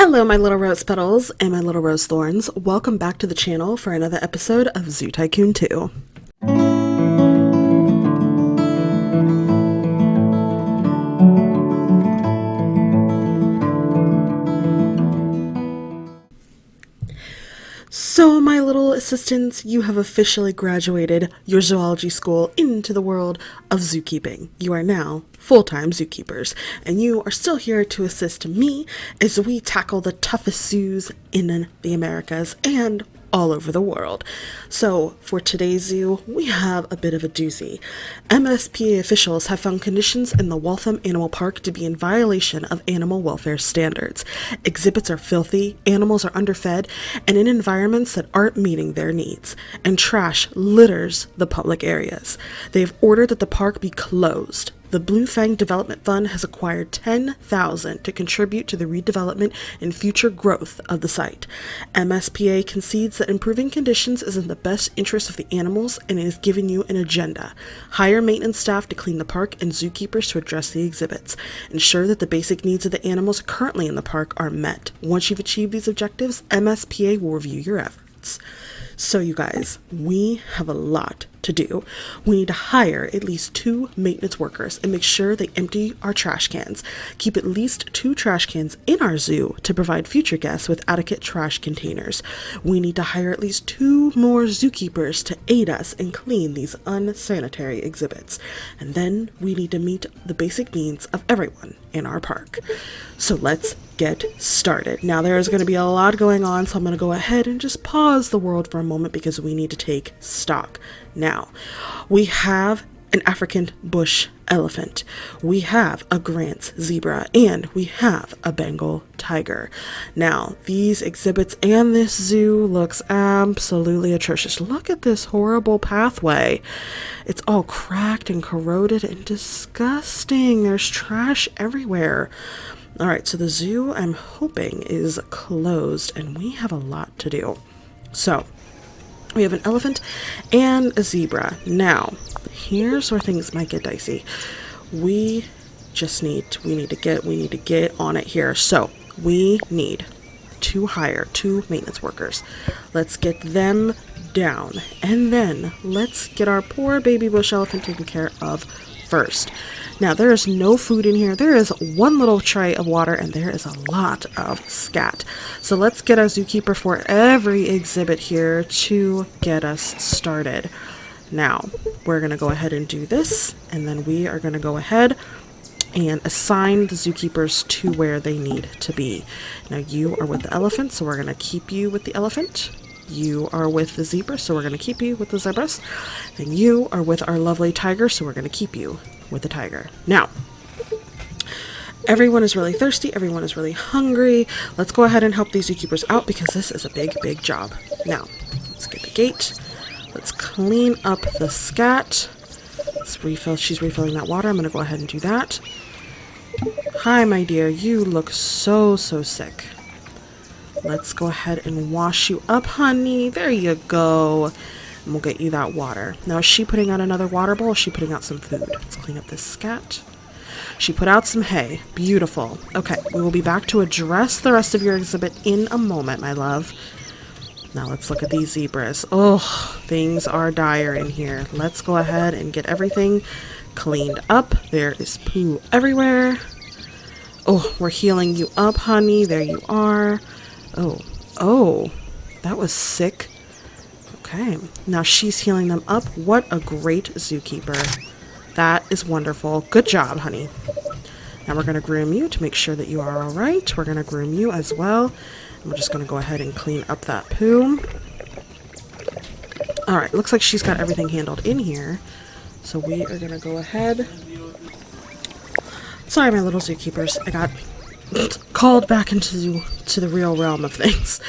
Hello, my little rose petals and my little rose thorns. Welcome back to the channel for another episode of Zoo Tycoon 2. So, my little assistants, you have officially graduated your zoology school into the world of zookeeping. You are now full-time zookeepers, and you are still here to assist me as we tackle the toughest zoos in the Americas and all over the world. So for today's zoo, we have a bit of a doozy. MSPA officials have found conditions in the Waltham Animal Park to be in violation of animal welfare standards. Exhibits are filthy, animals are underfed, and in environments that aren't meeting their needs, and trash litters the public areas. They have ordered that the park be closed. The Blue Fang Development Fund has acquired $10,000 to contribute to the redevelopment and future growth of the site. MSPA concedes that improving conditions is in the best interest of the animals and is giving you an agenda. Hire maintenance staff to clean the park and zookeepers to address the exhibits. Ensure that the basic needs of the animals currently in the park are met. Once you've achieved these objectives, MSPA will review your efforts. So you guys, we have a lot to do. We need to hire at least 2 maintenance workers and make sure they empty our trash cans. Keep at least 2 trash cans in our zoo to provide future guests with adequate trash containers. We need to hire at least 2 more zookeepers to aid us and clean these unsanitary exhibits. And then we need to meet the basic needs of everyone in our park. So let's get started. Now there is going to be a lot going on, so I'm going to go ahead and just pause the world for a moment because we need to take stock. Now, we have an African bush elephant, we have a Grant's zebra, and we have a Bengal tiger. Now, these exhibits and this zoo looks absolutely atrocious. Look at this horrible pathway. It's all cracked and corroded and disgusting. There's trash everywhere. All right, so the zoo, I'm hoping, is closed, and we have a lot to do. So, we have an elephant and a zebra. Now, here's where things might get dicey. We need to get on it here. So, we need to hire 2 maintenance workers. Let's get them down, and then let's get our poor baby bush elephant taken care of first. Now, there is no food in here. There is 1 little tray of water, and there is a lot of scat. So let's get our zookeeper for every exhibit here to get us started. Now, we're going to go ahead and do this, and then we are going to go ahead and assign the zookeepers to where they need to be. Now, you are with the elephant, so we're going to keep you with the elephant. You are with the zebra, so we're going to keep you with the zebras. And you are with our lovely tiger, so we're going to keep you with the tiger. Now, everyone is really thirsty. Everyone is really hungry. Let's go ahead and help these zookeepers out because this is a big, big job. Now, let's get the gate. Let's clean up the scat. Let's refill. She's refilling that water. I'm going to go ahead and do that. Hi, my dear. You look so sick. Let's go ahead and wash you up, honey. There you go. And we'll get you that water. Now, is she putting out another water bowl? Or is she putting out some food? Let's clean up this scat. She put out some hay. Beautiful. Okay, we will be back to address the rest of your exhibit in a moment, my love. Now, let's look at these zebras. Oh, things are dire in here. Let's go ahead and get everything cleaned up. There is poo everywhere. Oh, we're healing you up, honey. There you are. Oh, that was sick. Okay, now she's healing them up. What a great zookeeper. That is wonderful. Good job, honey. Now we're going to groom you to make sure that you are all right. We're going to groom you as well. And we're just going to go ahead and clean up that poo. All right, looks like she's got everything handled in here. So we are going to go ahead. Sorry, my little zookeepers. I got called back into the real realm of things.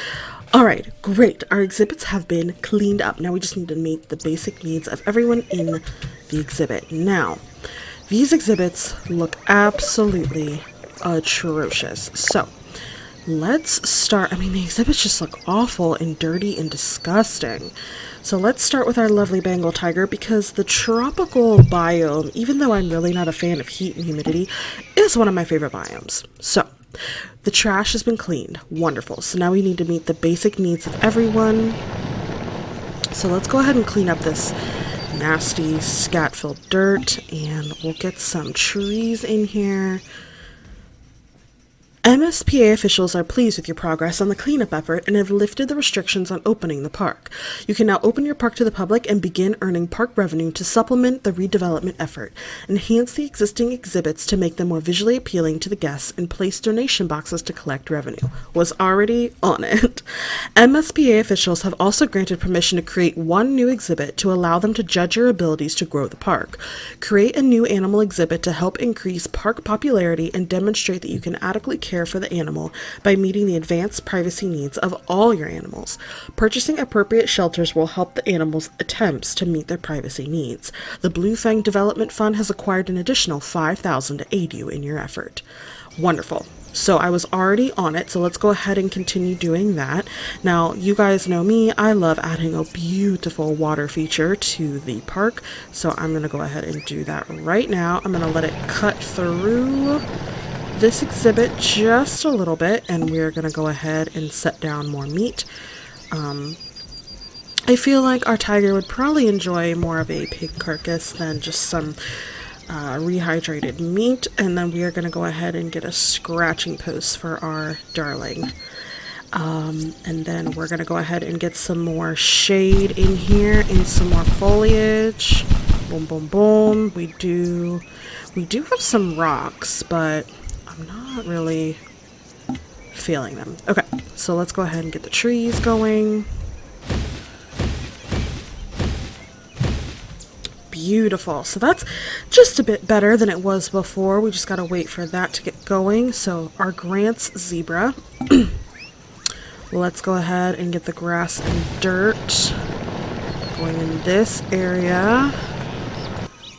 All right, great. Our exhibits have been cleaned up. Now we just need to meet the basic needs of everyone in the exhibit. Now, these exhibits look absolutely atrocious. So, let's start. I mean, the exhibits just look awful and dirty and disgusting. So let's start with our lovely Bengal tiger because the tropical biome, even though I'm really not a fan of heat and humidity, is one of my favorite biomes. So The trash has been cleaned. Wonderful. So now we need to meet the basic needs of everyone. So let's go ahead and clean up this nasty scat-filled dirt, and we'll get some trees in here. MSPA officials are pleased with your progress on the cleanup effort and have lifted the restrictions on opening the park. You can now open your park to the public and begin earning park revenue to supplement the redevelopment effort. Enhance the existing exhibits to make them more visually appealing to the guests and place donation boxes to collect revenue. Was already on it. MSPA officials have also granted permission to create one new exhibit to allow them to judge your abilities to grow the park. Create a new animal exhibit to help increase park popularity and demonstrate that you can adequately care for the animal by meeting the advanced privacy needs of all your animals. Purchasing appropriate shelters will help the animals' attempts to meet their privacy needs. The Blue Fang Development Fund has acquired an additional $5,000 to aid you in your effort. Wonderful. So I was already on it, so let's go ahead and continue doing that. Now, you guys know me, I love adding a beautiful water feature to the park, so I'm going to go ahead and do that right now. I'm going to let it cut through this exhibit just a little bit, and we're going to go ahead and set down more meat. I feel like our tiger would probably enjoy more of a pig carcass than just some rehydrated meat, and then we are going to go ahead and get a scratching post for our darling. And then we're going to go ahead and get some more shade in here and some more foliage. Boom, boom, boom. We do have some rocks, but I'm not really feeling them. Okay, so let's go ahead and get the trees going. Beautiful. So that's just a bit better than it was before. We just got to wait for that to get going. So our Grant's zebra. Let's go ahead and get the grass and dirt going in this area.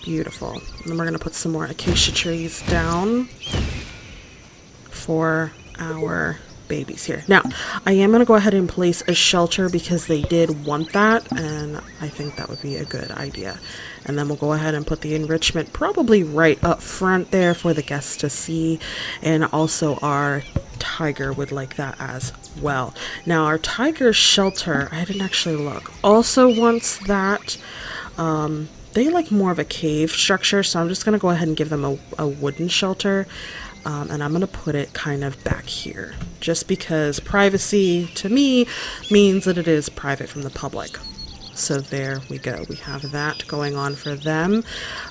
Beautiful. And then we're going to put some more acacia trees down for our babies here. Now, I am going to go ahead and place a shelter because they did want that, and I think that would be a good idea. And then we'll go ahead and put the enrichment probably right up front there for the guests to see, and also our tiger would like that as well. Now, our tiger shelter, I didn't actually look, also wants that. They like more of a cave structure, so I'm just going to go ahead and give them a wooden shelter. And I'm going to put it kind of back here, just because privacy to me means that it is private from the public. So there we go. We have that going on for them.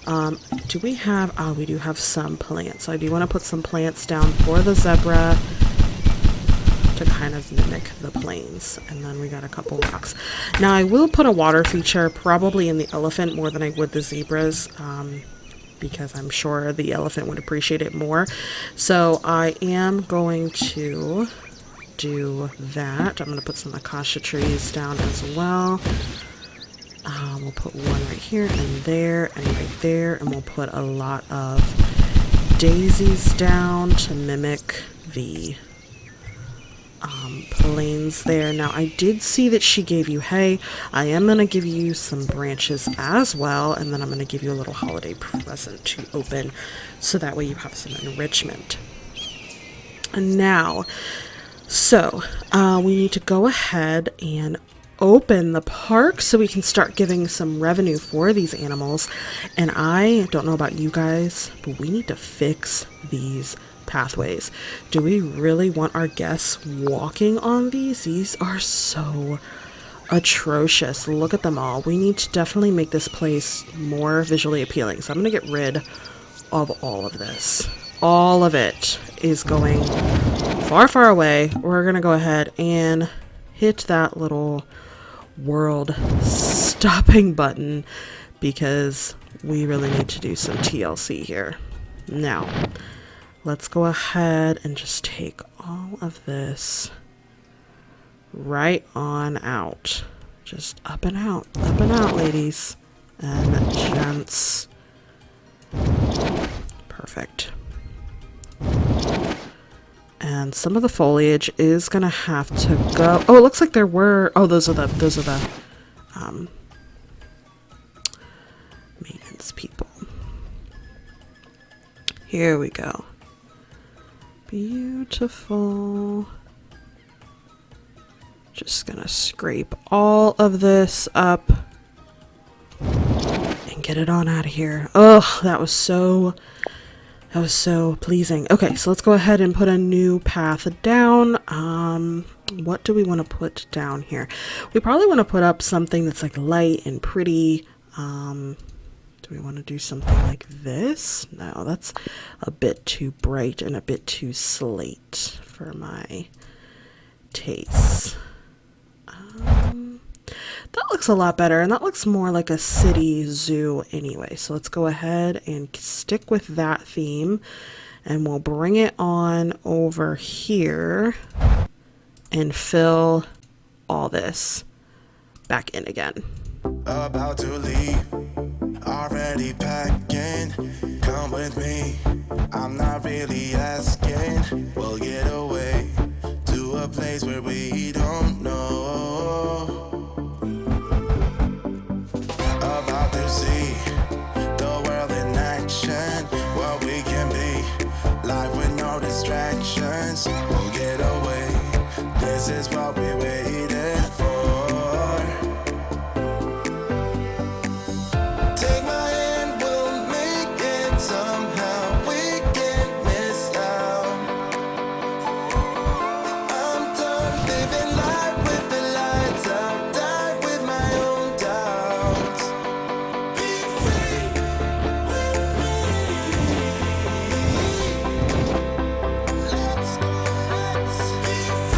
Do we have, we do have some plants. So I do want to put some plants down for the zebra to kind of mimic the plains. And then we got a couple rocks. Now I will put a water feature probably in the elephant more than I would the zebras. Because I'm sure the elephant would appreciate it more. So I am going to do that. I'm going to put some acacia trees down as well. We'll put one right here and there and right there, and we'll put a lot of daisies down to mimic the plains there. Now I did see that she gave you hay. I am going to give you some branches as well, and then I'm going to give you a little holiday present to open so that way you have some enrichment. And now, so we need to go ahead and open the park so we can start giving some revenue for these animals. And I don't know about you guys, but we need to fix these pathways. Do we really want our guests walking on these? These are so atrocious. Look at them all. We need to definitely make this place more visually appealing. So I'm going to get rid of all of this. All of it is going far, far away. We're going to go ahead and hit that little world stopping button because we really need to do some TLC here. Now, let's go ahead and just take all of this right on out. Just up and out, ladies and gents. Perfect. And some of the foliage is gonna have to go. Oh, it looks like there were. Oh, those are the maintenance people. Here we go. Beautiful. Just gonna scrape all of this up and get it on out of here. Oh, that was so pleasing. Okay, so let's go ahead and put a new path down. What do we want to put down here? We probably want to put up something that's like light and pretty. Do we want to do something like this? No, that's a bit too bright and a bit too slate for my taste. That looks a lot better, and that looks more like a city zoo anyway. So let's go ahead and stick with that theme, and we'll bring it on over here and fill all this back in again. About to leave, already packing. Come with me, I'm not really asking. We'll get away to a place where we don't know. About to see the world in action, what we can be, life with no distractions. We'll get away, this is what we waited for. Take my hand, we'll make it somehow. We can't miss out. I'm done living life with the lights out, die with my own doubts. Be free with me. Let's be free with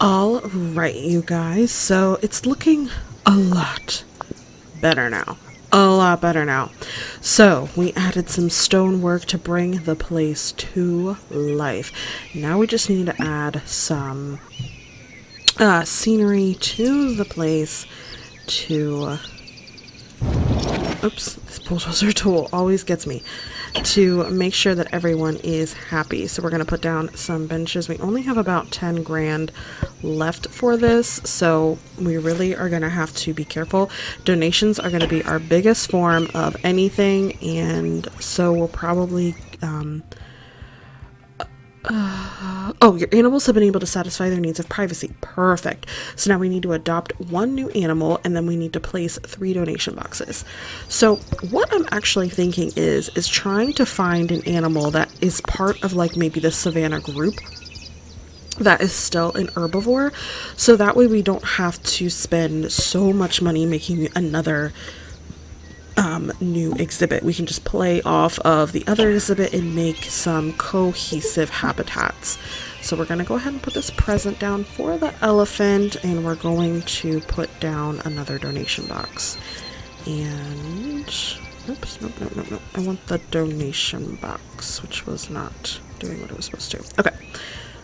All right, you guys, so it's looking a lot better now. A lot better now. So we added some stonework to bring the place to life. Now we just need to add some scenery to the place to... Oops, this bulldozer tool always gets me. To make sure that everyone is happy. So we're going to put down some benches. We only have about 10 grand left for this, so we really are going to have to be careful. Donations are going to be our biggest form of anything, and so we'll probably oh, your animals have been able to satisfy their needs of privacy. Perfect. So now we need to adopt one new animal, and then we need to place 3 donation boxes. So what I'm actually thinking is trying to find an animal that is part of like maybe the savanna group that is still an herbivore. So that way we don't have to spend so much money making another new exhibit. We can just play off of the other exhibit and make some cohesive habitats. So we're going to go ahead and put this present down for the elephant, and we're going to put down another donation box. And oops, nope. I want the donation box, which was not doing what it was supposed to. Okay,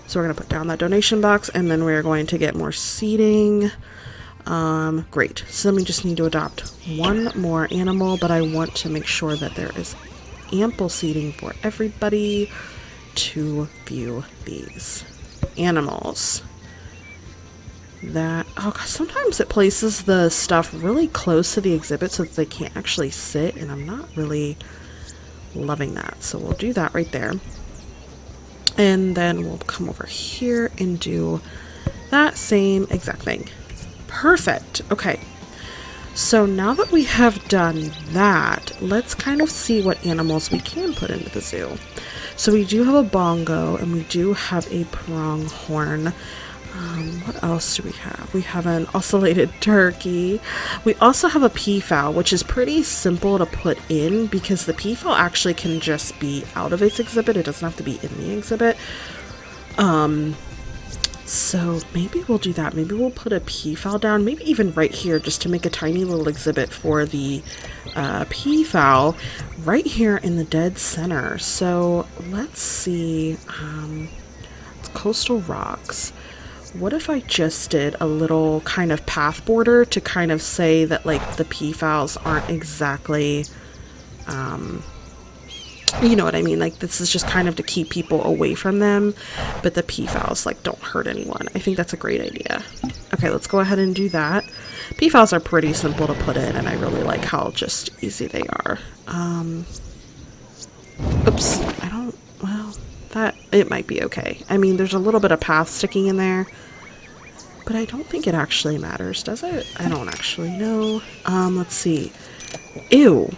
so we're going to put down that donation box, and then we're going to get more seating. Great. So then we just need to adopt one more animal, but I want to make sure that there is ample seating for everybody to view these animals. That, oh gosh, sometimes it places the stuff really close to the exhibit so that they can't actually sit, and I'm not really loving that. So we'll do that right there. And then we'll come over here and do that same exact thing. Perfect. Okay. So now that we have done that, let's kind of see what animals we can put into the zoo. So we do have a bongo, and we do have a pronghorn. What else do we have? We have an ocellated turkey. We also have a peafowl, which is pretty simple to put in because the peafowl actually can just be out of its exhibit. It doesn't have to be in the exhibit. So maybe we'll do that. Maybe we'll put a peafowl down, maybe even right here, just to make a tiny little exhibit for the peafowl right here in the dead center. So let's see. It's coastal rocks. What if I just did a little kind of path border to kind of say that like the peafowls aren't exactly You know what I mean? Like, this is just kind of to keep people away from them, but the peafowls, like, don't hurt anyone. I think that's a great idea. Okay, let's go ahead and do that. Peafowls are pretty simple to put in, and I really like how just easy they are. Oops, I don't, well, that, it might be okay. I mean, there's a little bit of path sticking in there, but I don't think it actually matters, does it? I don't actually know. Let's see. Ew.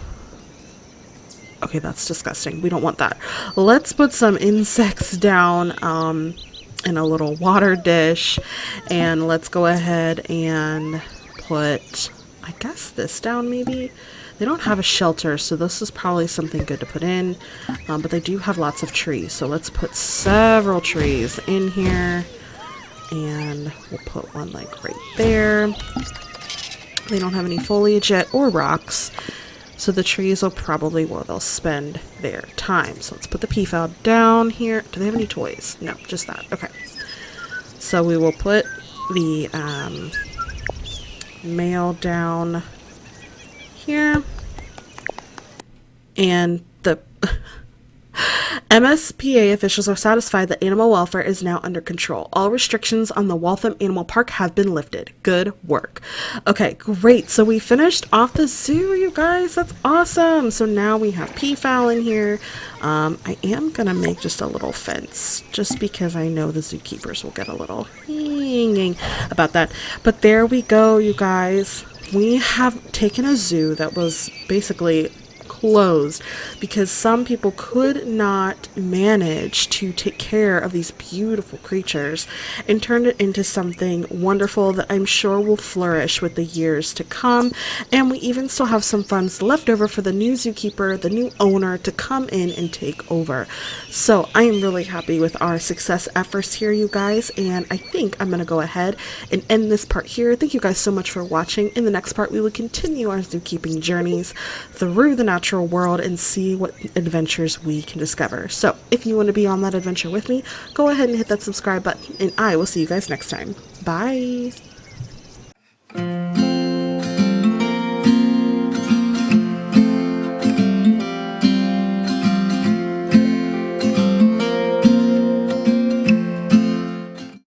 Okay, that's disgusting. We don't want that. Let's put some insects down in a little water dish. And let's go ahead and put, I guess, this down maybe. They don't have a shelter, so this is probably something good to put in. But they do have lots of trees. So let's put several trees in here. And we'll put one like right there. They don't have any foliage yet or rocks. So the trees will probably, well, they'll spend their time. So let's put the peafowl down here. Do they have any toys? No, just that. Okay. So we will put the male down here. And the MSPA officials are satisfied that animal welfare is now under control. All restrictions on the Waltham Animal Park have been lifted. Good work. Okay, great. So we finished off the zoo, you guys. That's awesome. So now we have peafowl in here. I am going to make just a little fence just because I know the zookeepers will get a little hanging about that. But there we go, you guys. We have taken a zoo that was basically closed because some people could not manage to take care of these beautiful creatures and turn it into something wonderful that I'm sure will flourish with the years to come. And we even still have some funds left over for the new zookeeper, the new owner, to come in and take over. So I am really happy with our success efforts here, you guys, and I think I'm going to go ahead and end this part here. Thank you guys so much for watching. In the next part, we will continue our zookeeping journeys through the natural world and see what adventures we can discover. So if you want to be on that adventure with me, go ahead and hit that subscribe button, and I will see you guys next time. Bye!